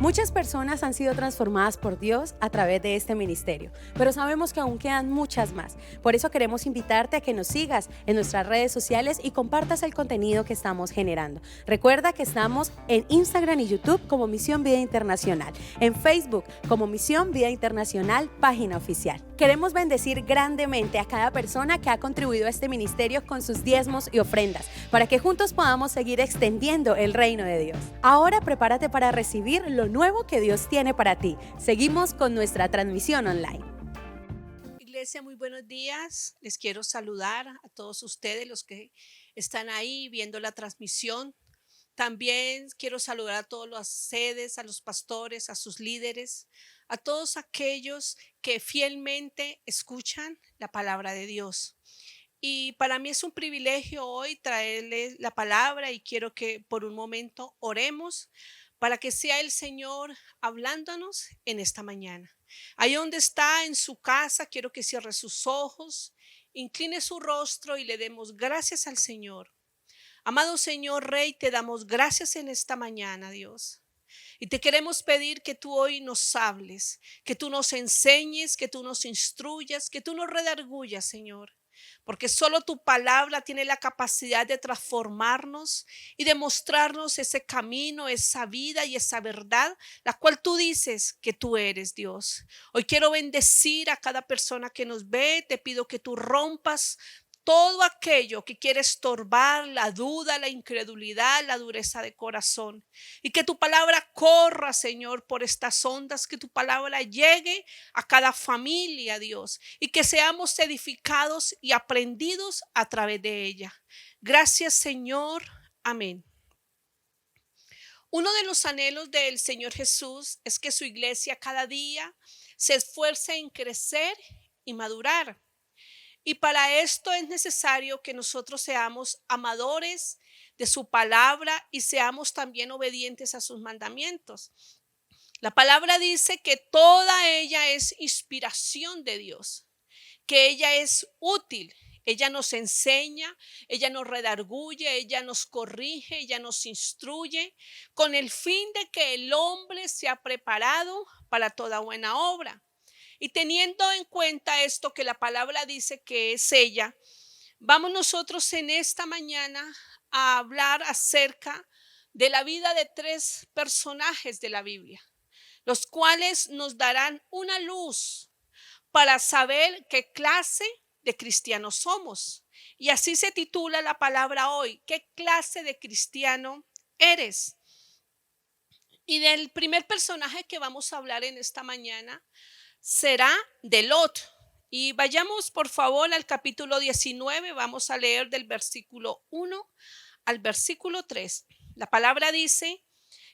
Muchas personas han sido transformadas por Dios a través de este ministerio, pero sabemos que aún quedan muchas más. Por eso queremos invitarte a que nos sigas en nuestras redes sociales y compartas el contenido que estamos generando. Recuerda que estamos en Instagram y YouTube como Misión Vida Internacional, en Facebook como Misión Vida Internacional, página oficial. Queremos bendecir grandemente a cada persona que ha contribuido a este ministerio con sus diezmos y ofrendas, para que juntos podamos seguir extendiendo el reino de Dios. Ahora prepárate para recibir lo nuevo que Dios tiene para ti. Seguimos con nuestra transmisión online. Iglesia, muy buenos días. Les quiero saludar a todos ustedes, los que están ahí viendo la transmisión. También quiero saludar a todas las sedes, a los pastores, a sus líderes, a todos aquellos que fielmente escuchan la palabra de Dios. Y para mí es un privilegio hoy traerles la palabra y quiero que por un momento oremos para que sea el Señor hablándonos en esta mañana. Ahí donde está en su casa, quiero que cierre sus ojos, incline su rostro y le demos gracias al Señor. Amado Señor Rey, te damos gracias en esta mañana, Dios. Y te queremos pedir que tú hoy nos hables, que tú nos enseñes, que tú nos instruyas, que tú nos redargullas, Señor. Porque solo tu palabra tiene la capacidad de transformarnos y de mostrarnos ese camino, esa vida y esa verdad, la cual tú dices que tú eres, Dios. Hoy quiero bendecir a cada persona que nos ve. Te pido que tú rompas todo aquello que quiere estorbar la duda, la incredulidad, la dureza de corazón. Y que tu palabra corra, Señor, por estas ondas, que tu palabra llegue a cada familia, Dios, y que seamos edificados y aprendidos a través de ella. Gracias, Señor. Amén. Uno de los anhelos del Señor Jesús es que su iglesia cada día se esfuerce en crecer y madurar. Y para esto es necesario que nosotros seamos amadores de su palabra y seamos también obedientes a sus mandamientos. La palabra dice que toda ella es inspiración de Dios, que ella es útil. Ella nos enseña, ella nos redarguye, ella nos corrige, ella nos instruye, con el fin de que el hombre sea preparado para toda buena obra. Y teniendo en cuenta esto que la palabra dice que es ella, vamos nosotros en esta mañana a hablar acerca de la vida de tres personajes de la Biblia, los cuales nos darán una luz para saber qué clase de cristianos somos. Y así se titula la palabra hoy: ¿qué clase de cristiano eres? Y del primer personaje que vamos a hablar en esta mañana será de Lot. Y vayamos por favor al capítulo 19, vamos a leer del versículo 1 al versículo 3. La palabra dice: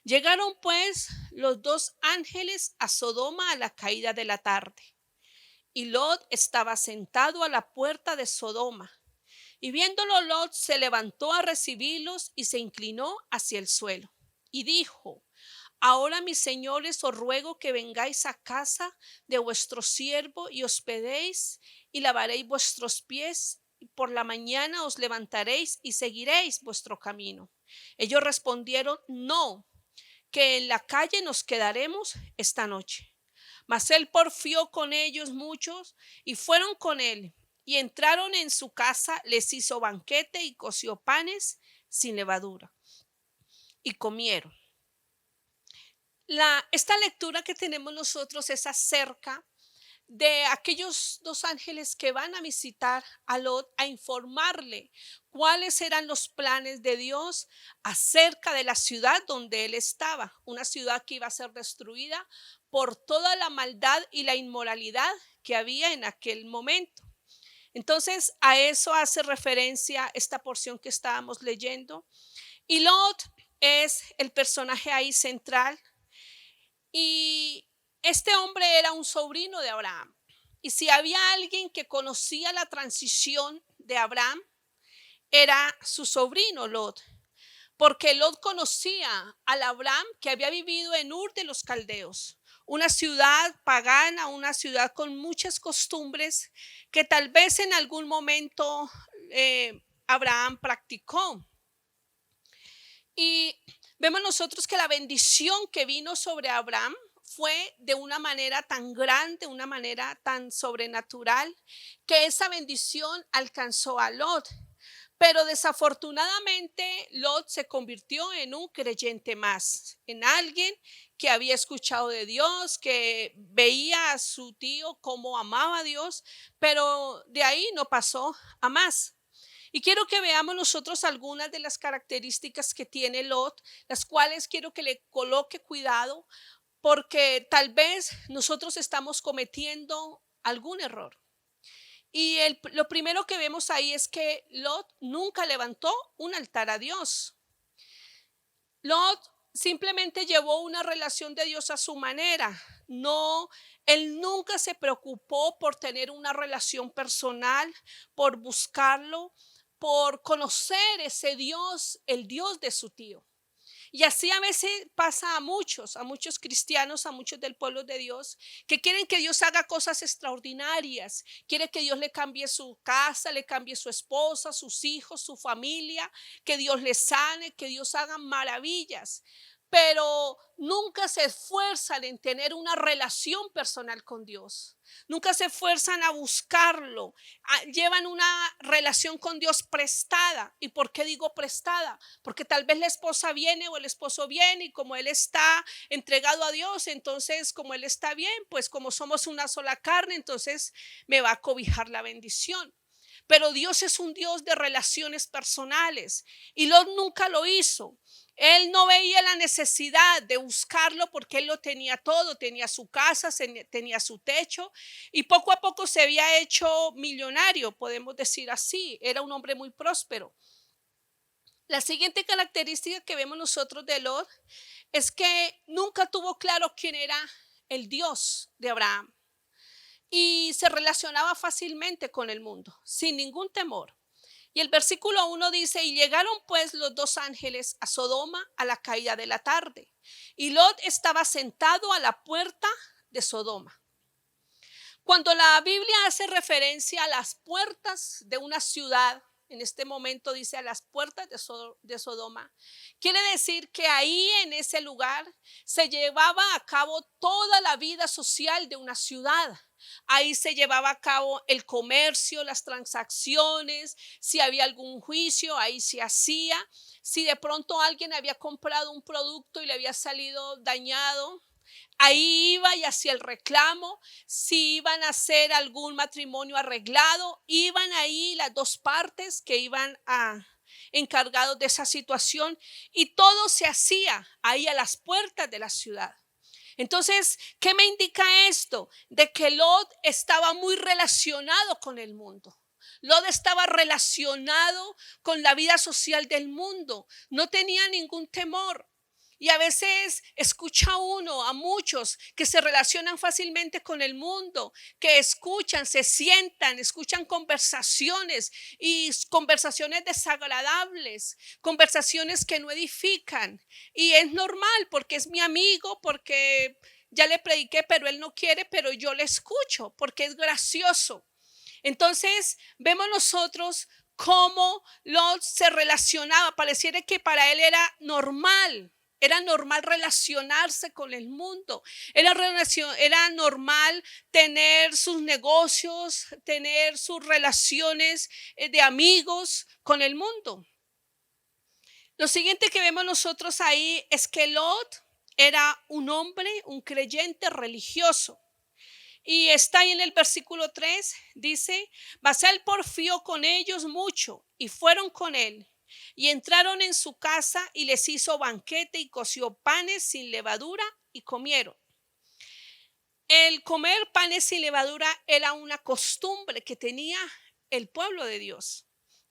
llegaron pues los dos ángeles a Sodoma a la caída de la tarde. Y Lot estaba sentado a la puerta de Sodoma. Y viéndolo Lot se levantó a recibirlos y se inclinó hacia el suelo. Y dijo: ahora, mis señores, os ruego que vengáis a casa de vuestro siervo y hospedéis y lavaréis vuestros pies. Y por la mañana os levantaréis y seguiréis vuestro camino. Ellos respondieron: no, que en la calle nos quedaremos esta noche. Mas él porfió con ellos muchos y fueron con él. Y entraron en su casa, les hizo banquete y coció panes sin levadura. Y comieron. Esta lectura que tenemos nosotros es acerca de aquellos dos ángeles que van a visitar a Lot, a informarle cuáles eran los planes de Dios acerca de la ciudad donde él estaba, una ciudad que iba a ser destruida por toda la maldad y la inmoralidad que había en aquel momento. Entonces, a eso hace referencia esta porción que estábamos leyendo. Y Lot es el personaje ahí central. Y este hombre era un sobrino de Abraham. Y si había alguien que conocía la transición de Abraham, era su sobrino Lot. Porque Lot conocía al Abraham que había vivido en Ur de los Caldeos, una ciudad pagana, una ciudad con muchas costumbres que tal vez en algún momento Abraham practicó. Y Vemos nosotros que la bendición que vino sobre Abraham fue de una manera tan grande, una manera tan sobrenatural, que esa bendición alcanzó a Lot. Pero desafortunadamente Lot se convirtió en un creyente más, en alguien que había escuchado de Dios, que veía a su tío cómo amaba a Dios, pero de ahí no pasó a más. Y quiero que veamos nosotros algunas de las características que tiene Lot, las cuales quiero que le coloque cuidado, porque tal vez nosotros estamos cometiendo algún error. Y lo primero que vemos ahí es que Lot nunca levantó un altar a Dios. Lot simplemente llevó una relación de Dios a su manera. No, él nunca se preocupó por tener una relación personal, por buscarlo, por conocer ese Dios, el Dios de su tío. Y así a veces pasa a muchos cristianos, a muchos del pueblo de Dios, que quieren que Dios haga cosas extraordinarias, quiere que Dios le cambie su casa, le cambie su esposa, sus hijos, su familia, que Dios le sane, que Dios haga maravillas. Pero nunca se esfuerzan en tener una relación personal con Dios. Nunca se esfuerzan a buscarlo. Llevan una relación con Dios prestada. ¿Y por qué digo prestada? Porque tal vez la esposa viene o el esposo viene y como él está entregado a Dios, entonces como él está bien, pues como somos una sola carne, entonces me va a cobijar la bendición. Pero Dios es un Dios de relaciones personales y Lot nunca lo hizo. Él no veía la necesidad de buscarlo porque él lo tenía todo, tenía su casa, tenía su techo y poco a poco se había hecho millonario, podemos decir así. Era un hombre muy próspero. La siguiente característica que vemos nosotros de Lot es que nunca tuvo claro quién era el Dios de Abraham y se relacionaba fácilmente con el mundo, sin ningún temor. Y el versículo 1 dice, y llegaron pues los dos ángeles a Sodoma a la caída de la tarde, y Lot estaba sentado a la puerta de Sodoma. Cuando la Biblia hace referencia a las puertas de una ciudad, en este momento dice a las puertas de Sodoma, quiere decir que ahí en ese lugar se llevaba a cabo toda la vida social de una ciudad. Ahí se llevaba a cabo el comercio, las transacciones, si había algún juicio, ahí se hacía. Si de pronto alguien había comprado un producto y le había salido dañado, ahí iba y hacía el reclamo. Si iban a hacer algún matrimonio arreglado, iban ahí las dos partes que iban encargados de esa situación y todo se hacía ahí a las puertas de la ciudad. Entonces, ¿qué me indica esto? De que Lot estaba muy relacionado con el mundo. Lot estaba relacionado con la vida social del mundo. No tenía ningún temor. Y a veces escucha uno a muchos que se relacionan fácilmente con el mundo, que escuchan, se sientan, escuchan conversaciones y conversaciones desagradables, conversaciones que no edifican. Y es normal porque es mi amigo, porque ya le prediqué, pero él no quiere, pero yo le escucho porque es gracioso. Entonces vemos nosotros cómo Lot se relacionaba. Pareciera que para él era normal. Era normal relacionarse con el mundo. Era normal tener sus negocios, tener sus relaciones de amigos con el mundo. Lo siguiente que vemos nosotros ahí es que Lot era un hombre, un creyente religioso. Y está ahí en el versículo 3, dice, mas él porfió con ellos mucho y fueron con él. Y entraron en su casa y les hizo banquete y coció panes sin levadura y comieron. El comer panes sin levadura era una costumbre que tenía el pueblo de Dios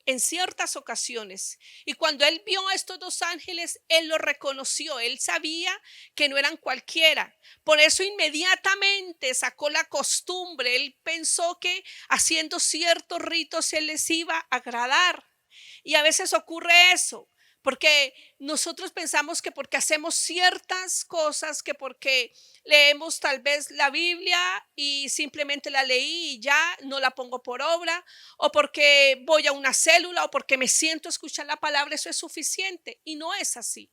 en ciertas ocasiones. Y cuando él vio a estos dos ángeles, él lo reconoció. Él sabía que no eran cualquiera. Por eso inmediatamente sacó la costumbre. Él pensó que haciendo ciertos ritos él les iba a agradar. Y a veces ocurre eso, porque nosotros pensamos que porque hacemos ciertas cosas, que porque leemos tal vez la Biblia y simplemente la leí y ya no la pongo por obra, o porque voy a una célula o porque me siento a escuchar la palabra, eso es suficiente. Y no es así.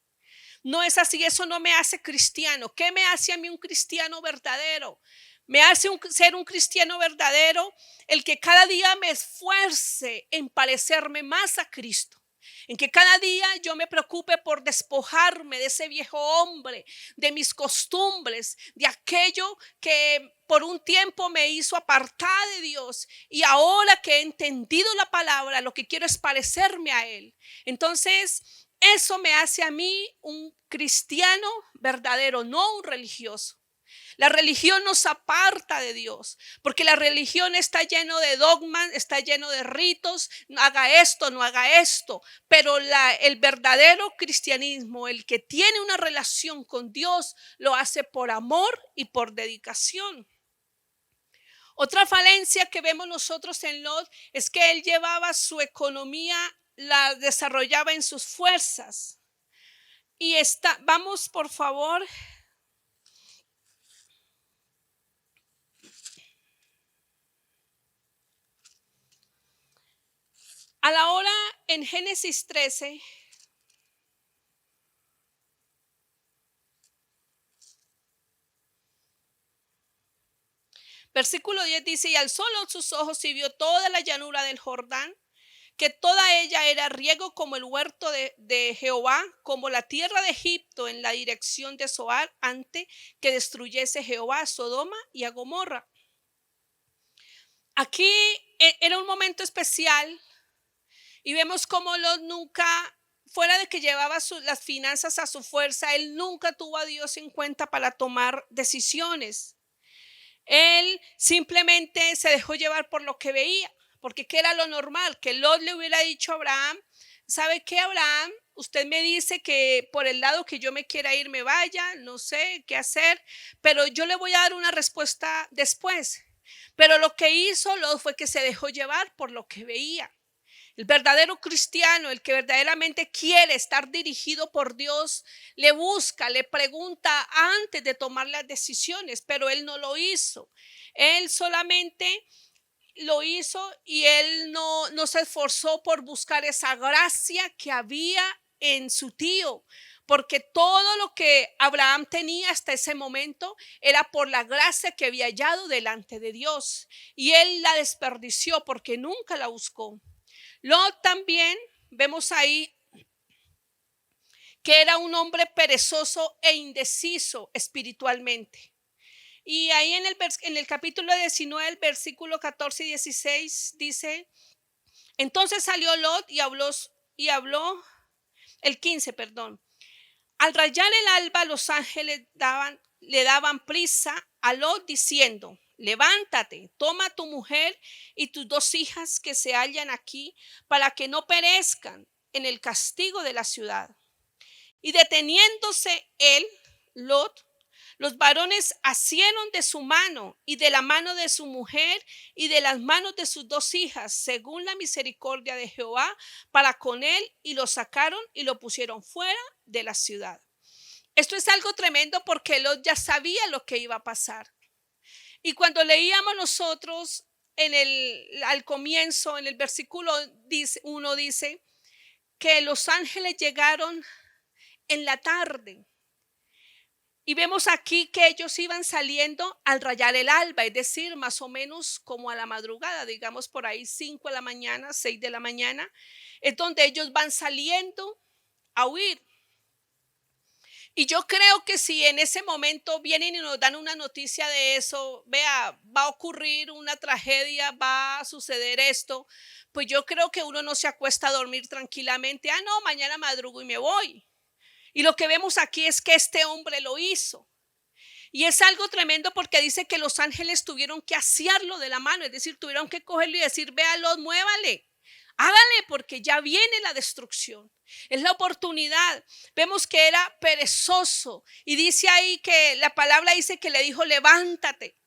No es así, eso no me hace cristiano. ¿Qué me hace a mí un cristiano verdadero? Me hace ser un cristiano verdadero el que cada día me esfuerce en parecerme más a Cristo. En que cada día yo me preocupe por despojarme de ese viejo hombre, de mis costumbres, de aquello que por un tiempo me hizo apartar de Dios. Y ahora que he entendido la palabra, lo que quiero es parecerme a Él. Entonces, eso me hace a mí un cristiano verdadero, no un religioso. La religión nos aparta de Dios, porque la religión está lleno de dogmas, está lleno de ritos, no haga esto, no haga esto, pero el verdadero cristianismo, el que tiene una relación con Dios, lo hace por amor y por dedicación. Otra falencia que vemos nosotros en Lot es que él llevaba su economía, la desarrollaba en sus fuerzas. Y vamos por favor a la hora en Génesis 13, versículo 10 dice: y alzó Lot sus ojos y vio toda la llanura del Jordán, que toda ella era riego como el huerto de Jehová, como la tierra de Egipto en la dirección de Zoar, antes que destruyese Jehová a Sodoma y a Gomorra. Aquí era un momento especial y vemos cómo Lot nunca, fuera de que llevaba las finanzas a su fuerza, él nunca tuvo a Dios en cuenta para tomar decisiones. Él simplemente se dejó llevar por lo que veía, porque ¿qué era lo normal? Que Lot le hubiera dicho a Abraham: ¿sabe qué, Abraham? Usted me dice que por el lado que yo me quiera ir me vaya, no sé qué hacer, pero yo le voy a dar una respuesta después. Pero lo que hizo Lot fue que se dejó llevar por lo que veía. El verdadero cristiano, el que verdaderamente quiere estar dirigido por Dios, le busca, le pregunta antes de tomar las decisiones, pero él no lo hizo. Él solamente lo hizo y él no se esforzó por buscar esa gracia que había en su tío, porque todo lo que Abraham tenía hasta ese momento era por la gracia que había hallado delante de Dios, y él la desperdició porque nunca la buscó. Lot también vemos ahí que era un hombre perezoso e indeciso espiritualmente. Y ahí en el capítulo 19, el versículo 14 y 16 dice: entonces salió Lot y habló el 15, perdón. Al rayar el alba, los ángeles le daban prisa a Lot diciendo: levántate, toma a tu mujer y tus 2 hijas que se hallan aquí, para que no perezcan en el castigo de la ciudad. Y deteniéndose él, Lot, los varones asieron de su mano y de la mano de su mujer y de las manos de sus 2 hijas, según la misericordia de Jehová para con él, y lo sacaron y lo pusieron fuera de la ciudad. Esto es algo tremendo porque Lot ya sabía lo que iba a pasar. Y cuando leíamos nosotros al comienzo, en el versículo 1 dice que los ángeles llegaron en la tarde. Y vemos aquí que ellos iban saliendo al rayar el alba, es decir, más o menos como a la madrugada, digamos por ahí 5 de la mañana, 6 de la mañana, es donde ellos van saliendo a huir. Y yo creo que si en ese momento vienen y nos dan una noticia de eso, vea, va a ocurrir una tragedia, va a suceder esto, pues yo creo que uno no se acuesta a dormir tranquilamente. No, mañana madrugo y me voy. Y lo que vemos aquí es que este hombre lo hizo. Y es algo tremendo porque dice que los ángeles tuvieron que asiarlo de la mano, es decir, tuvieron que cogerlo y decir: véalo, muévale, hágale, porque ya viene la destrucción. Es la oportunidad. Vemos que era perezoso y dice ahí que la palabra dice que le dijo: levántate.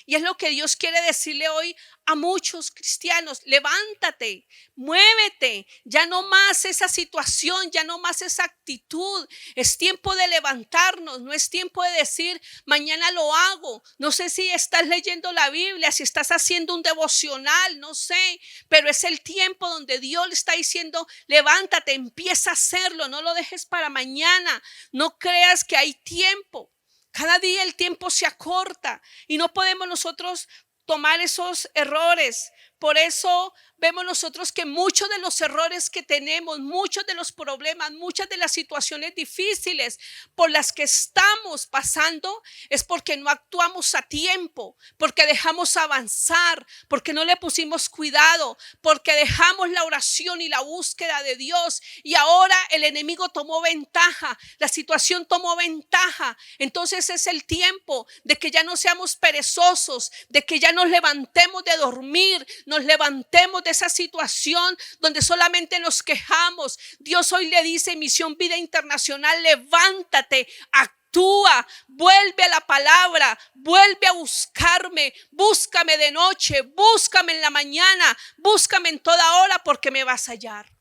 Y es lo que Dios quiere decirle hoy a muchos cristianos: levántate, muévete, ya no más esa situación, ya no más esa actitud. Es tiempo de levantarnos, no es tiempo de decir mañana lo hago. No sé si estás leyendo la Biblia, si estás haciendo un devocional, no sé, pero es el tiempo donde Dios le está diciendo: levántate, empieza a hacerlo, no lo dejes para mañana, no creas que hay tiempo. Cada día el tiempo se acorta y no podemos nosotros tomar esos errores. Por eso vemos nosotros que muchos de los errores que tenemos, muchos de los problemas, muchas de las situaciones difíciles por las que estamos pasando es porque no actuamos a tiempo, porque dejamos avanzar, porque no le pusimos cuidado, porque dejamos la oración y la búsqueda de Dios, y ahora el enemigo tomó ventaja, la situación tomó ventaja. Entonces es el tiempo de que ya no seamos perezosos, de que ya nos levantemos de dormir, nos levantemos de esa situación donde solamente nos quejamos. Dios hoy le dice en Misión Vida Internacional: levántate, actúa, vuelve a la palabra, vuelve a buscarme, búscame de noche, búscame en la mañana, búscame en toda hora, porque me vas a hallar.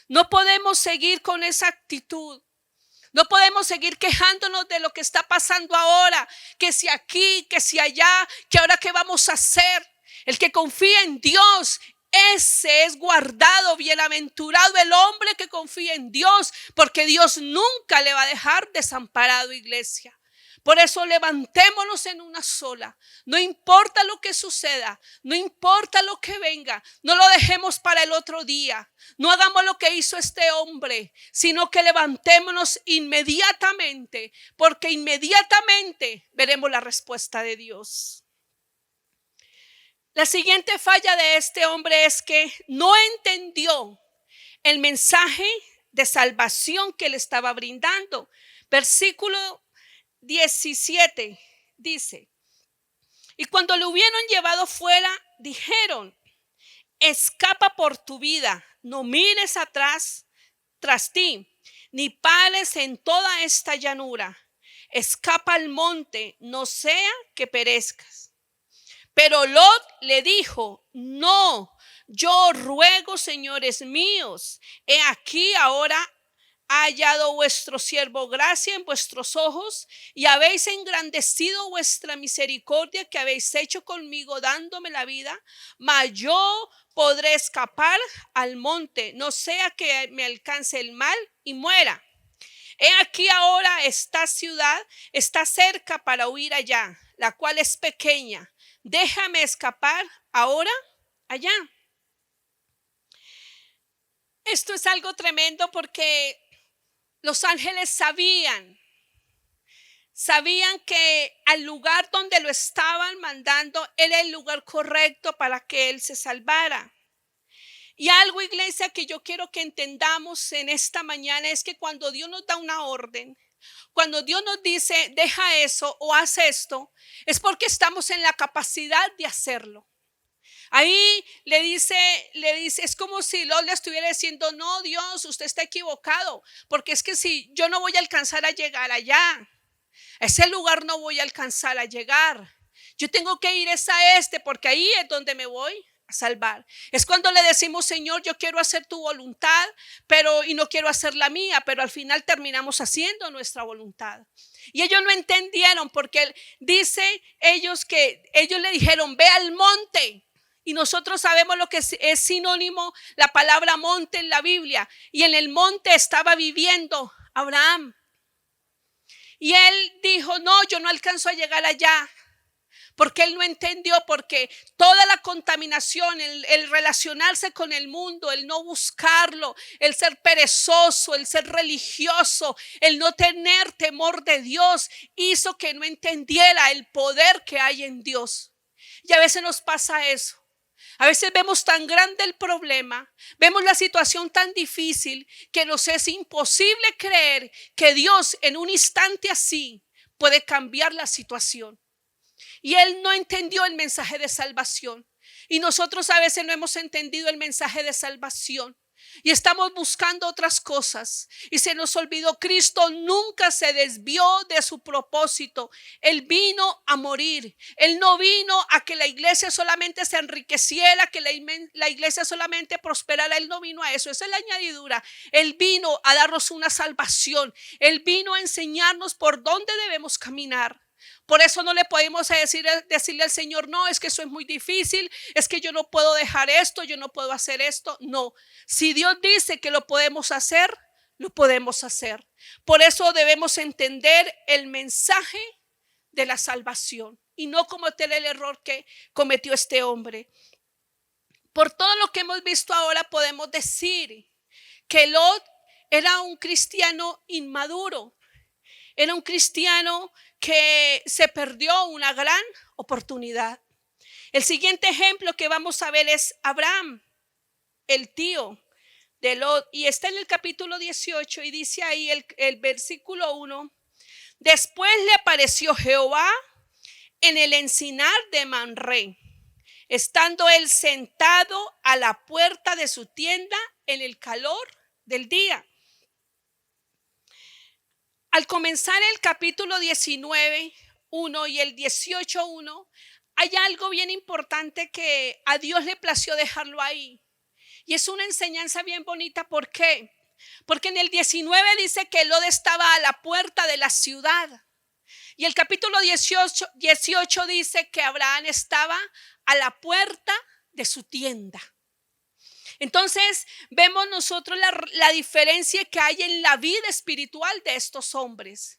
No podemos seguir con esa actitud. No podemos seguir quejándonos de lo que está pasando ahora, que si aquí, que si allá, que ahora qué vamos a hacer. El que confía en Dios, ese es guardado. Bienaventurado el hombre que confía en Dios, porque Dios nunca le va a dejar desamparado, iglesia. Por eso levantémonos en una sola. No importa lo que suceda, no importa lo que venga, no lo dejemos para el otro día. No hagamos lo que hizo este hombre, sino que levantémonos inmediatamente, porque inmediatamente veremos la respuesta de Dios. La siguiente falla de este hombre es que no entendió el mensaje de salvación que le estaba brindando. Versículo 17 dice: y cuando lo hubieron llevado fuera, dijeron: escapa por tu vida, no mires atrás tras ti, ni pares en toda esta llanura. Escapa al monte, no sea que perezcas. Pero Lot le dijo: no, yo ruego, señores míos, he aquí ahora ha hallado vuestro siervo gracia en vuestros ojos, y habéis engrandecido vuestra misericordia que habéis hecho conmigo dándome la vida, mas yo podré escapar al monte, no sea que me alcance el mal y muera. He aquí ahora esta ciudad está cerca para huir allá, la cual es pequeña. Déjame escapar ahora allá. Esto es algo tremendo, porque los ángeles sabían que al lugar donde lo estaban mandando era el lugar correcto para que él se salvara. Y algo, iglesia, que yo quiero que entendamos en esta mañana es que cuando Dios nos da una orden, cuando Dios nos dice deja eso o haz esto, es porque estamos en la capacidad de hacerlo. Ahí le dice, es como si Lot le estuviera diciendo: no, Dios, usted está equivocado, porque es que si yo no voy a alcanzar a llegar allá, a ese lugar no voy a alcanzar a llegar. Yo tengo que ir porque ahí es donde me voy a salvar. Es cuando le decimos: Señor, yo quiero hacer tu voluntad, y no quiero hacer la mía, pero al final terminamos haciendo nuestra voluntad. Y ellos no entendieron, porque dice que ellos le dijeron: ve al monte. Y nosotros sabemos lo que es sinónimo la palabra monte en la Biblia. Y en el monte estaba viviendo Abraham. Y él dijo: no, yo no alcanzo a llegar allá. Porque él no entendió, porque toda la contaminación, el relacionarse con el mundo, el no buscarlo, el ser perezoso, el ser religioso, el no tener temor de Dios, hizo que no entendiera el poder que hay en Dios. Y a veces nos pasa eso. A veces vemos tan grande el problema, vemos la situación tan difícil, que nos es imposible creer que Dios en un instante así puede cambiar la situación. Y él no entendió el mensaje de salvación. Y nosotros a veces no hemos entendido el mensaje de salvación. y estamos buscando otras cosas y se nos olvidó. Cristo nunca se desvió de su propósito. Él vino a morir. Él no vino a que la iglesia solamente se enriqueciera, que la iglesia solamente prosperara. Él no vino a eso. Esa es la añadidura. Él vino a darnos una salvación. Él vino a enseñarnos por dónde debemos caminar. Por eso no le podemos decirle al Señor, no, es que eso es muy difícil, es que yo no puedo dejar esto, yo no puedo hacer esto. No, si Dios dice que lo podemos hacer, lo podemos hacer. Por eso debemos entender el mensaje de la salvación y no cometer el error que cometió este hombre. Por todo lo que hemos visto ahora podemos decir que Lot era un cristiano inmaduro. Era un cristiano que se perdió una gran oportunidad. El siguiente ejemplo que vamos a ver es Abraham, el tío de Lot. Y está en el capítulo 18 y dice ahí el versículo 1. Después le apareció Jehová en el encinar de Manré, estando él sentado a la puerta de su tienda en el calor del día. Al comenzar el capítulo 19:1 y el 18:1, hay algo bien importante que a Dios le plació dejarlo ahí. Y es una enseñanza bien bonita. ¿Por qué? Porque en el 19 dice que Lot estaba a la puerta de la ciudad. Y el capítulo 18 dice que Abraham estaba a la puerta de su tienda. Entonces vemos nosotros la diferencia que hay en la vida espiritual de estos hombres.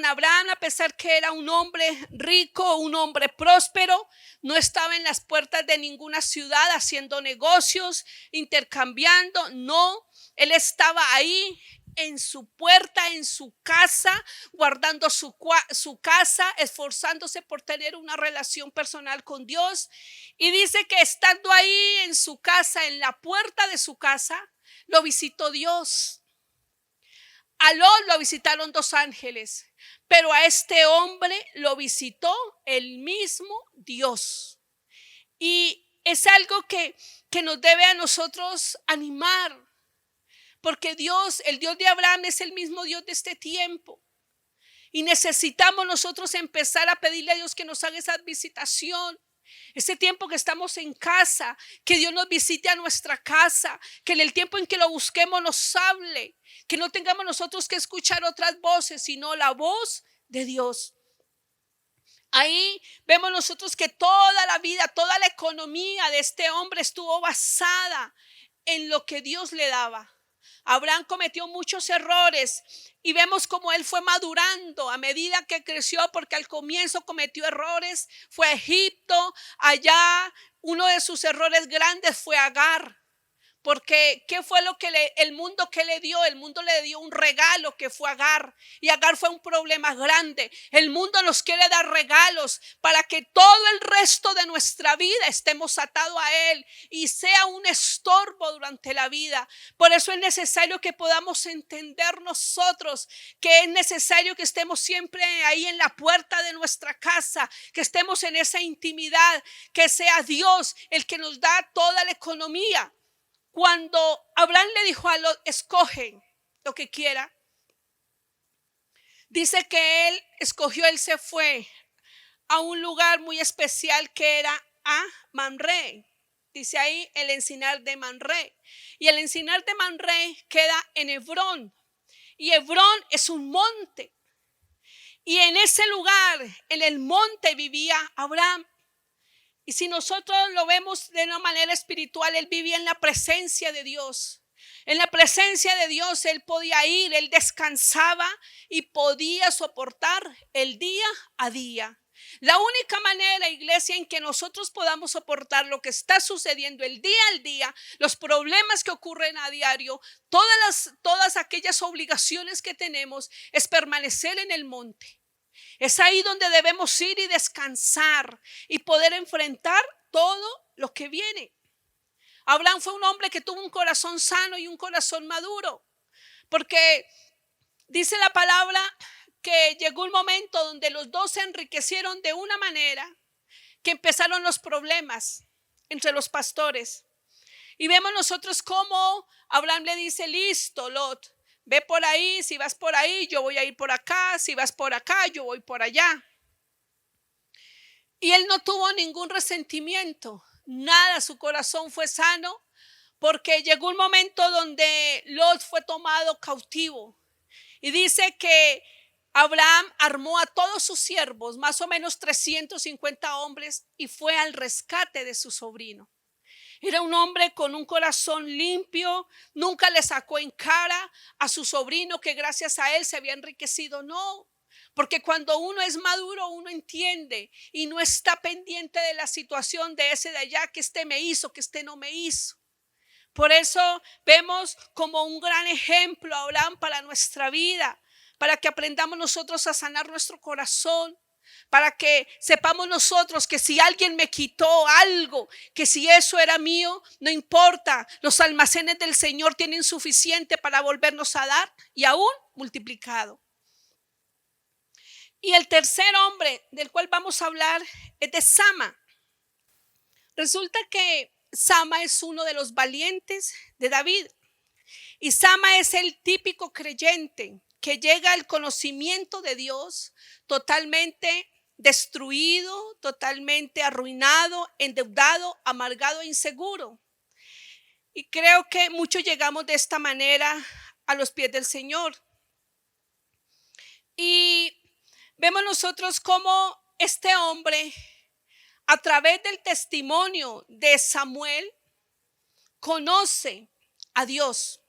Abraham, a pesar que era un hombre rico, un hombre próspero, no estaba en las puertas de ninguna ciudad haciendo negocios, intercambiando. No, él estaba ahí en su puerta, en su casa, guardando su casa, esforzándose por tener una relación personal con Dios. Y dice que estando ahí en su casa, en la puerta de su casa, lo visitó Dios. A Lot lo visitaron 2 ángeles, pero a este hombre lo visitó el mismo Dios. Y es algo que nos debe a nosotros animar. Porque Dios, el Dios de Abraham, es el mismo Dios de este tiempo. Y necesitamos nosotros empezar a pedirle a Dios que nos haga esa visitación. Ese tiempo que estamos en casa, que Dios nos visite a nuestra casa, que en el tiempo en que lo busquemos nos hable, que no tengamos nosotros que escuchar otras voces, sino la voz de Dios. Ahí vemos nosotros que toda la vida, toda la economía de este hombre estuvo basada en lo que Dios le daba. Abraham cometió muchos errores y vemos cómo él fue madurando a medida que creció, porque al comienzo cometió errores, fue a Egipto. Allá uno de sus errores grandes fue Agar. Porque ¿qué fue lo que el mundo que le dio? El mundo le dio un regalo que fue Agar. Y Agar fue un problema grande. El mundo nos quiere dar regalos para que todo el resto de nuestra vida estemos atados a él y sea un estorbo durante la vida. Por eso es necesario que podamos entender nosotros que es necesario que estemos siempre ahí en la puerta de nuestra casa, que estemos en esa intimidad, que sea Dios el que nos da toda la economía. Cuando Abraham le dijo a Lot, escoge lo que quiera, dice que él se fue a un lugar muy especial que era a Mamre. Dice ahí el encinar de Mamre. Y el encinar de Mamre queda en Hebrón. Y Hebrón es un monte. Y en ese lugar, en el monte, vivía Abraham. Y si nosotros lo vemos de una manera espiritual, él vivía en la presencia de Dios. En la presencia de Dios él podía ir, él descansaba y podía soportar el día a día. La única manera, iglesia, en que nosotros podamos soportar lo que está sucediendo el día al día, los problemas que ocurren a diario, todas aquellas obligaciones que tenemos, es permanecer en el monte. Es ahí donde debemos ir y descansar y poder enfrentar todo lo que viene. Abraham fue un hombre que tuvo un corazón sano y un corazón maduro, porque dice la palabra que llegó un momento donde los dos se enriquecieron de una manera que empezaron los problemas entre los pastores. Y vemos nosotros cómo Abraham le dice, listo, Lot, ve por ahí, si vas por ahí, yo voy a ir por acá, si vas por acá, yo voy por allá. Y él no tuvo ningún resentimiento, nada, su corazón fue sano, porque llegó un momento donde Lot fue tomado cautivo. Y dice que Abraham armó a todos sus siervos, más o menos 350 hombres, y fue al rescate de su sobrino. Era un hombre con un corazón limpio, nunca le sacó en cara a su sobrino que gracias a él se había enriquecido, no. Porque cuando uno es maduro, uno entiende y no está pendiente de la situación de ese de allá, que este me hizo, que este no me hizo. Por eso vemos como un gran ejemplo a Abraham para nuestra vida, para que aprendamos nosotros a sanar nuestro corazón, para que sepamos nosotros que si alguien me quitó algo, que si eso era mío, no importa, los almacenes del Señor tienen suficiente para volvernos a dar y aún multiplicado. Y el tercer hombre del cual vamos a hablar es de Sama. Resulta que Sama es uno de los valientes de David. Y Sama es el típico creyente que llega al conocimiento de Dios totalmente destruido, totalmente arruinado, endeudado, amargado e inseguro. Y creo que muchos llegamos de esta manera a los pies del Señor. Y vemos nosotros cómo este hombre, a través del testimonio de Samuel, conoce a Dios.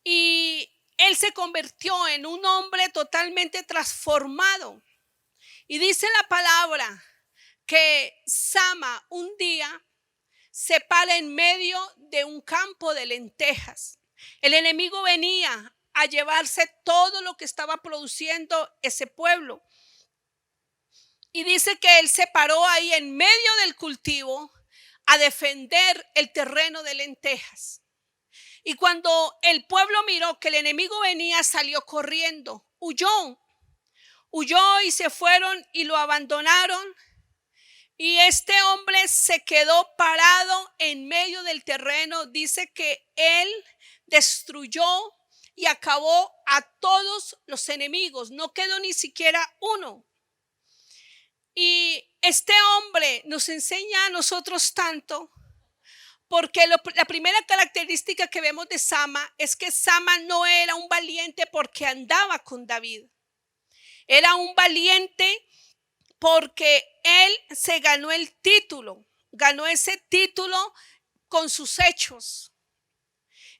Y él se convirtió en un hombre totalmente transformado. Y dice la palabra que Sama un día se para en medio de un campo de lentejas. El enemigo venía a llevarse todo lo que estaba produciendo ese pueblo. Y dice que él se paró ahí en medio del cultivo a defender el terreno de lentejas. Y cuando el pueblo miró que el enemigo venía, salió corriendo, huyó y se fueron y lo abandonaron. Y este hombre se quedó parado en medio del terreno. Dice que él destruyó y acabó a todos los enemigos. No quedó ni siquiera uno. Y este hombre nos enseña a nosotros tanto, porque la primera característica que vemos de Sama es que Sama no era un valiente porque andaba con David. Era un valiente porque él se ganó el título, ganó ese título con sus hechos.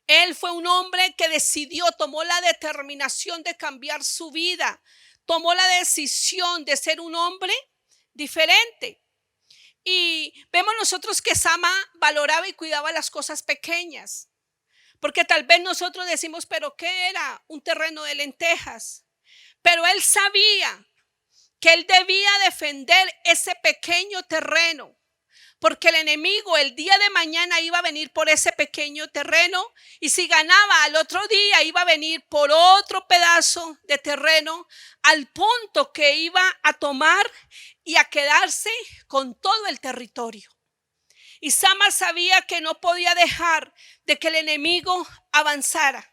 Él fue un hombre que decidió, tomó la determinación de cambiar su vida, tomó la decisión de ser un hombre diferente. Y vemos nosotros que Sama valoraba y cuidaba las cosas pequeñas. Porque tal vez nosotros decimos, pero ¿qué era? Un terreno de lentejas. Pero él sabía que él debía defender ese pequeño terreno, porque el enemigo el día de mañana iba a venir por ese pequeño terreno, y si ganaba al otro día iba a venir por otro pedazo de terreno, al punto que iba a tomar y a quedarse con todo el territorio. Y Sama sabía que no podía dejar de que el enemigo avanzara.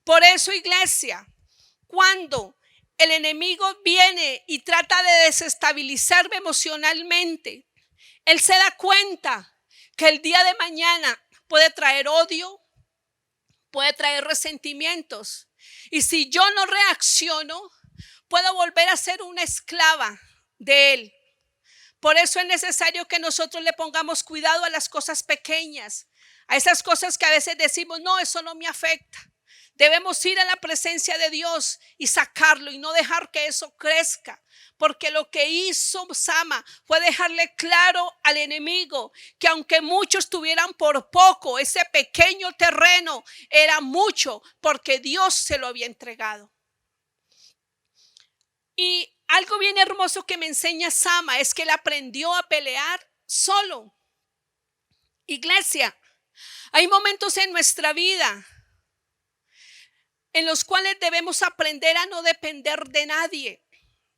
Por eso, iglesia, cuando el enemigo viene y trata de desestabilizarme emocionalmente, él se da cuenta que el día de mañana puede traer odio, puede traer resentimientos. Y si yo no reacciono, puedo volver a ser una esclava de él. Por eso es necesario que nosotros le pongamos cuidado a las cosas pequeñas, a esas cosas que a veces decimos, no, eso no me afecta. Debemos ir a la presencia de Dios y sacarlo y no dejar que eso crezca. Porque lo que hizo Sama fue dejarle claro al enemigo que aunque muchos tuvieran por poco, ese pequeño terreno era mucho porque Dios se lo había entregado. Y algo bien hermoso que me enseña Sama es que él aprendió a pelear solo. Iglesia, hay momentos en nuestra vida en los cuales debemos aprender a no depender de nadie.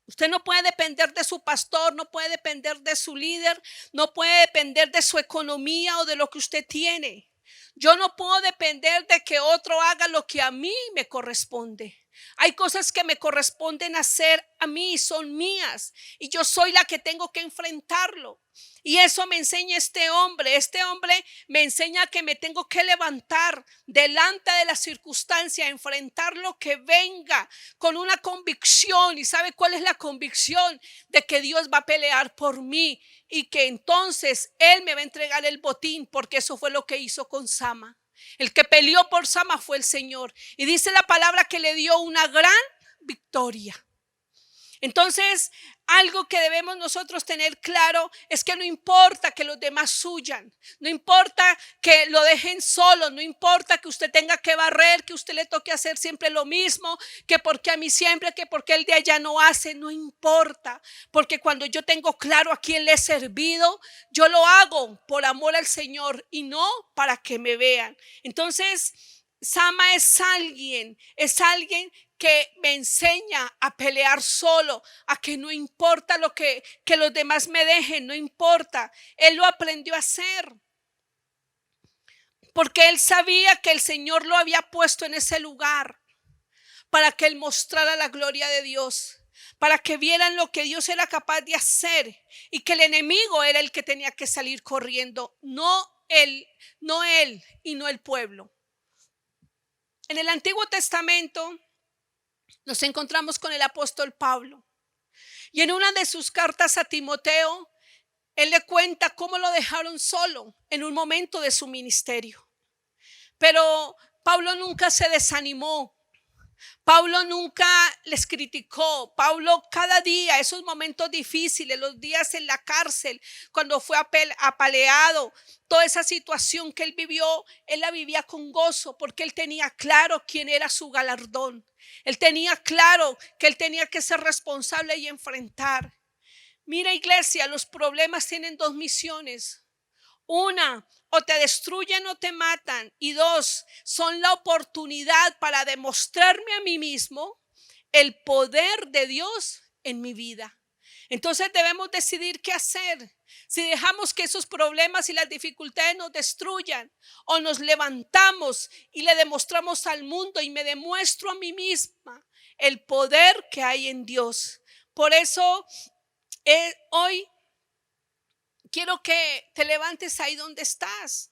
Usted no puede depender de su pastor, no puede depender de su líder, no puede depender de su economía o de lo que usted tiene. Yo no puedo depender de que otro haga lo que a mí me corresponde. Hay cosas que me corresponden hacer a mí, son mías, y yo soy la que tengo que enfrentarlo. Y eso me enseña este hombre. Este hombre me enseña que me tengo que levantar delante de la circunstancia, enfrentar lo que venga con una convicción. ¿Y sabe cuál es la convicción? De que Dios va a pelear por mí y que entonces Él me va a entregar el botín, porque eso fue lo que hizo con Sama. El que peleó por Sama fue el Señor. Y dice la palabra que le dio una gran victoria. Entonces, algo que debemos nosotros tener claro es que no importa que los demás huyan, no importa que lo dejen solo, no importa que usted tenga que barrer, que usted le toque hacer siempre lo mismo, que porque a mí siempre, que porque el de allá no hace, no importa. Porque cuando yo tengo claro a quién le he servido, yo lo hago por amor al Señor y no para que me vean. Entonces, Sama es alguien que me enseña a pelear solo, a que no importa lo que los demás me dejen, no importa. Él lo aprendió a hacer porque él sabía que el Señor lo había puesto en ese lugar para que él mostrara la gloria de Dios, para que vieran lo que Dios era capaz de hacer y que el enemigo era el que tenía que salir corriendo, no él y no el pueblo. En el Antiguo Testamento nos encontramos con el apóstol Pablo, y en una de sus cartas a Timoteo, él le cuenta cómo lo dejaron solo en un momento de su ministerio. Pero Pablo nunca se desanimó. Pablo nunca les criticó. Pablo cada día, esos momentos difíciles, los días en la cárcel, cuando fue apaleado, toda esa situación que él vivió, él la vivía con gozo porque él tenía claro quién era su galardón. Él tenía claro que él tenía que ser responsable y enfrentar. Mira, iglesia, los problemas tienen dos misiones. Una, o te destruyen o te matan. Y dos, son la oportunidad para demostrarme a mí mismo el poder de Dios en mi vida. Entonces debemos decidir qué hacer. Si dejamos que esos problemas y las dificultades nos destruyan, o nos levantamos y le demostramos al mundo y me demuestro a mí misma el poder que hay en Dios. Por eso hoy quiero que te levantes ahí donde estás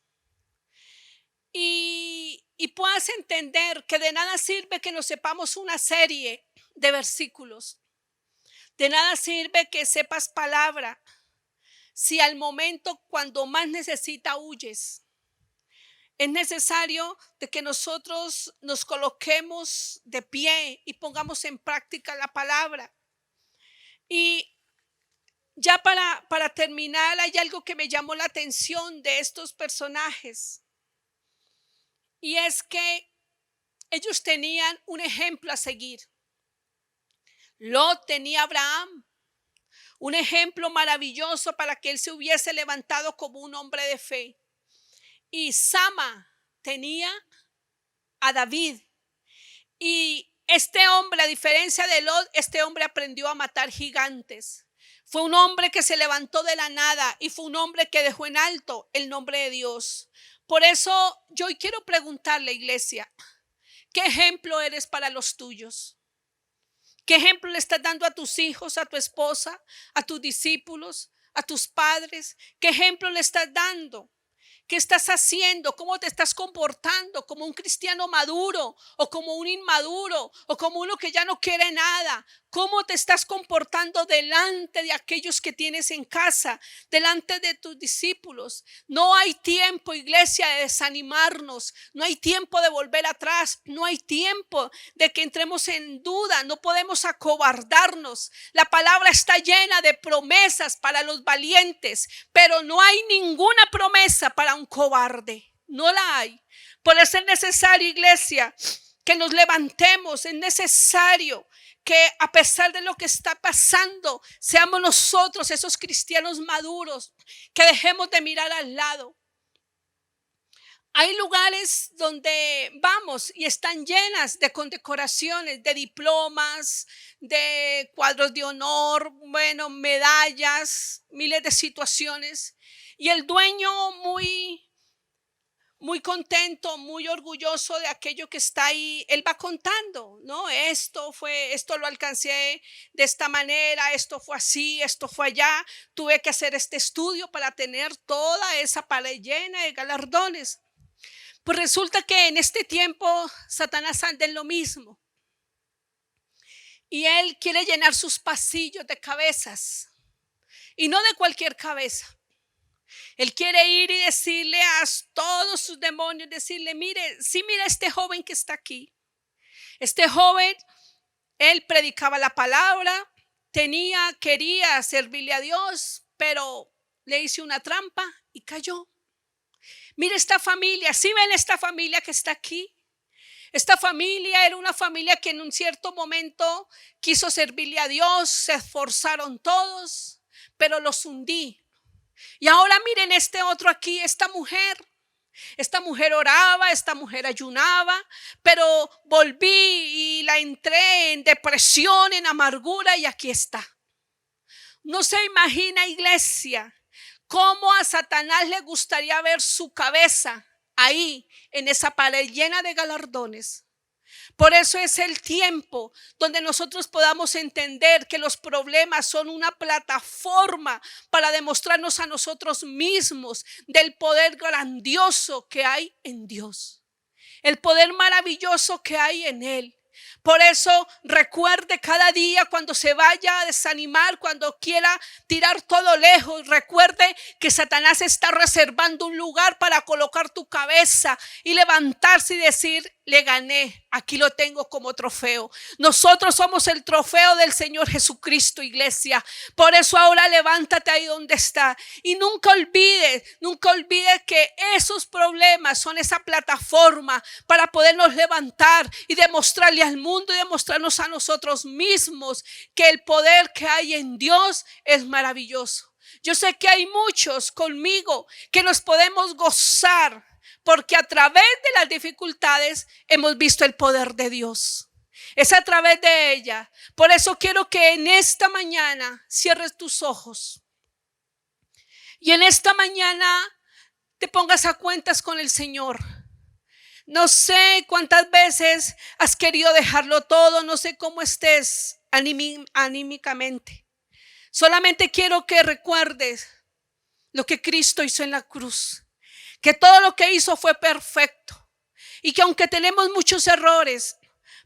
y puedas entender que de nada sirve que nos sepamos una serie de versículos. De nada sirve que sepas palabra si al momento cuando más necesita huyes. Es necesario de que nosotros nos coloquemos de pie y pongamos en práctica la palabra. Y ya para terminar, hay algo que me llamó la atención de estos personajes. Y es que ellos tenían un ejemplo a seguir. Lot tenía a Abraham, un ejemplo maravilloso para que él se hubiese levantado como un hombre de fe. Y Sama tenía a David. Y este hombre, a diferencia de Lot, este hombre aprendió a matar gigantes. Fue un hombre que se levantó de la nada y fue un hombre que dejó en alto el nombre de Dios. Por eso yo hoy quiero preguntarle, iglesia, ¿qué ejemplo eres para los tuyos? ¿Qué ejemplo le estás dando a tus hijos, a tu esposa, a tus discípulos, a tus padres? ¿Qué ejemplo le estás dando? ¿Qué estás haciendo? ¿Cómo te estás comportando? ¿Como un cristiano maduro o como un inmaduro o como uno que ya no quiere nada? ¿Cómo te estás comportando delante de aquellos que tienes en casa, delante de tus discípulos? No hay tiempo, iglesia, de desanimarnos. No hay tiempo de volver atrás. No hay tiempo de que entremos en duda. No podemos acobardarnos. La palabra está llena de promesas para los valientes, pero no hay ninguna promesa para un cobarde. No la hay. Por eso es necesario, iglesia, que nos levantemos. Es necesario que a pesar de lo que está pasando, seamos nosotros esos cristianos maduros, que dejemos de mirar al lado. Hay lugares donde vamos y están llenas de condecoraciones, de diplomas, de cuadros de honor, bueno, medallas, miles de situaciones. Y el dueño muy contento, muy orgulloso de aquello que está ahí, él va contando, ¿no? Esto lo alcancé de esta manera, esto fue así, esto fue allá. Tuve que hacer este estudio para tener toda esa pared llena de galardones. Pues resulta que en este tiempo Satanás anda en lo mismo. Y él quiere llenar sus pasillos de cabezas. Y no de cualquier cabeza. Él quiere ir y decirle a todos sus demonios, decirle, mire, sí, mira este joven que está aquí. Este joven, él predicaba la palabra, quería servirle a Dios, pero le hice una trampa y cayó. Mira esta familia, ¿sí ven esta familia que está aquí? Esta familia era una familia que en un cierto momento quiso servirle a Dios, se esforzaron todos, pero los hundí. Y ahora miren este otro aquí, esta mujer oraba, esta mujer ayunaba, pero volví y la entré en depresión, en amargura y aquí está. No se imagina, iglesia, cómo a Satanás le gustaría ver su cabeza ahí en esa pared llena de galardones. Por eso es el tiempo donde nosotros podamos entender que los problemas son una plataforma para demostrarnos a nosotros mismos del poder grandioso que hay en Dios, el poder maravilloso que hay en Él. Por eso recuerde cada día cuando se vaya a desanimar, cuando quiera tirar todo lejos, recuerde que Satanás está reservando un lugar para colocar tu cabeza y levantarse y decir, le gané, aquí lo tengo como trofeo. Nosotros somos el trofeo del Señor Jesucristo, iglesia. Por eso ahora levántate ahí donde está y nunca olvides que esos problemas son esa plataforma para podernos levantar y demostrarle al mundo y demostrarnos a nosotros mismos que el poder que hay en Dios es maravilloso. Yo sé que hay muchos conmigo que nos podemos gozar porque a través de las dificultades hemos visto el poder de Dios. Es a través de ella. Por eso quiero que en esta mañana cierres tus ojos y en esta mañana te pongas a cuentas con el Señor. No sé cuántas veces has querido dejarlo todo, no sé cómo estés anímicamente. Solamente quiero que recuerdes lo que Cristo hizo en la cruz, que todo lo que hizo fue perfecto y que aunque tenemos muchos errores,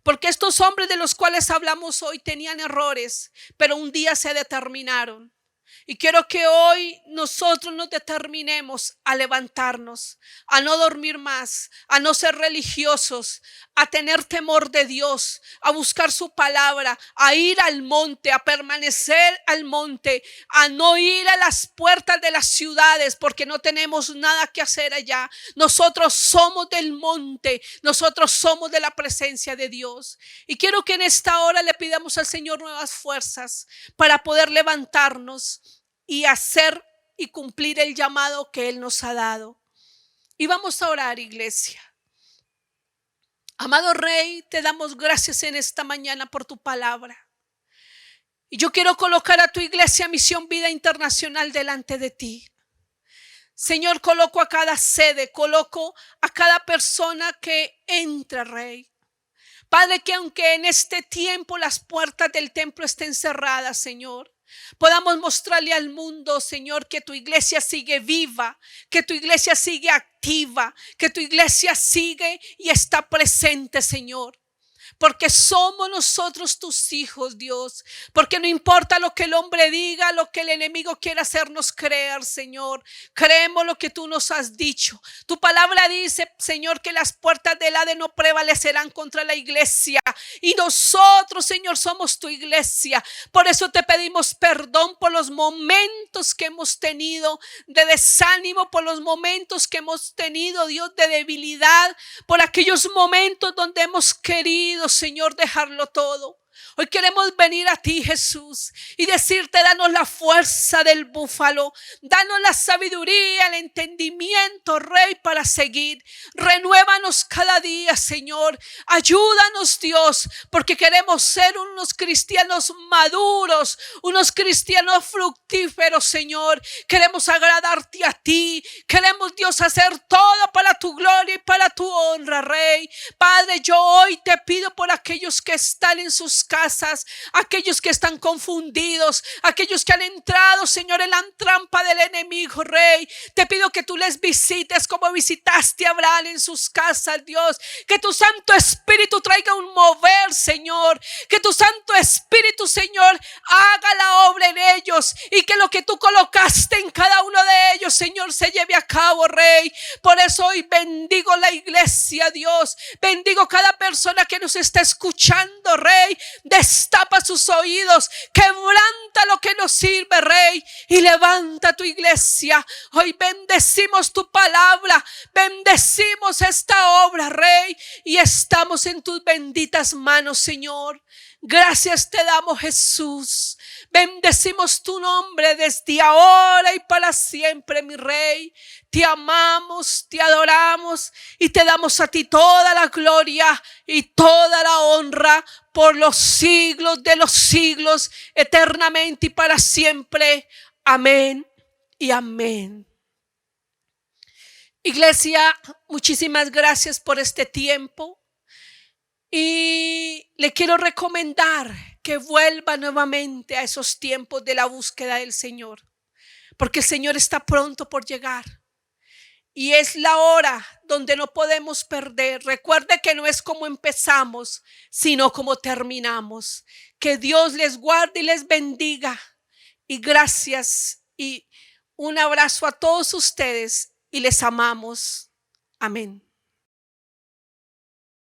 porque estos hombres de los cuales hablamos hoy tenían errores, pero un día se determinaron. Y quiero que hoy nosotros nos determinemos a levantarnos, a no dormir más, a no ser religiosos, a tener temor de Dios, a buscar su palabra, a ir al monte, a permanecer al monte, a no ir a las puertas de las ciudades porque no tenemos nada que hacer allá. Nosotros somos del monte, nosotros somos de la presencia de Dios. Y quiero que en esta hora le pidamos al Señor nuevas fuerzas para poder levantarnos y hacer y cumplir el llamado que Él nos ha dado. Y vamos a orar, iglesia. Amado Rey, te damos gracias en esta mañana por tu palabra. Y yo quiero colocar a tu iglesia Misión Vida Internacional delante de ti. Señor, coloco a cada sede, coloco a cada persona que entra, Rey. Padre, que aunque en este tiempo las puertas del templo estén cerradas, Señor, podamos mostrarle al mundo, Señor, que tu iglesia sigue viva, que tu iglesia sigue activa, que tu iglesia sigue y está presente, Señor. Porque somos nosotros tus hijos, Dios. Porque no importa lo que el hombre diga, lo que el enemigo quiera hacernos creer, Señor. Creemos lo que tú nos has dicho. Tu palabra dice, Señor, que las puertas del Hades no prevalecerán contra la iglesia. Y nosotros, Señor, somos tu iglesia. Por eso te pedimos perdón por los momentos que hemos tenido de desánimo, por los momentos que hemos tenido, Dios, de debilidad, por aquellos momentos donde hemos querido, Señor, dejarlo todo. Hoy queremos venir a ti, Jesús, y decirte, danos la fuerza del búfalo, danos la sabiduría, el entendimiento, Rey, para seguir. Renuévanos cada día, Señor. Ayúdanos, Dios, porque queremos ser unos cristianos maduros, unos cristianos fructíferos, Señor. Queremos agradarte a ti. Queremos, Dios, hacer todo para tu gloria y para tu honra, Rey. Padre, yo hoy te pido por aquellos que están en sus casas, aquellos que están confundidos, aquellos que han entrado, Señor, en la trampa del enemigo, Rey. Te pido que tú les visites como visitaste a Abraham en sus casas, Dios. Que tu Santo Espíritu traiga un mover, Señor. Que tu Santo Espíritu, Señor, haga la obra en ellos, y que lo que tú colocaste en cada uno de ellos, Señor, se lleve a cabo, Rey. Por eso hoy bendigo la iglesia, Dios. Bendigo cada persona que nos está escuchando, Rey. Destapa sus oídos, quebranta lo que nos sirve, Rey, y levanta tu iglesia. Hoy bendecimos tu palabra, bendecimos esta obra, Rey, y estamos en tus benditas manos, Señor. Gracias te damos, Jesús. Bendecimos tu nombre desde ahora y para siempre, mi Rey. Te amamos, te adoramos y te damos a ti toda la gloria y toda la honra por los siglos de los siglos, eternamente y para siempre. Amén y amén. Iglesia, muchísimas gracias por este tiempo. Y le quiero recomendar que vuelva nuevamente a esos tiempos de la búsqueda del Señor, porque el Señor está pronto por llegar y es la hora donde no podemos perder. Recuerde que no es como empezamos, sino como terminamos. Que Dios les guarde y les bendiga, y gracias y un abrazo a todos ustedes, y les amamos. Amén.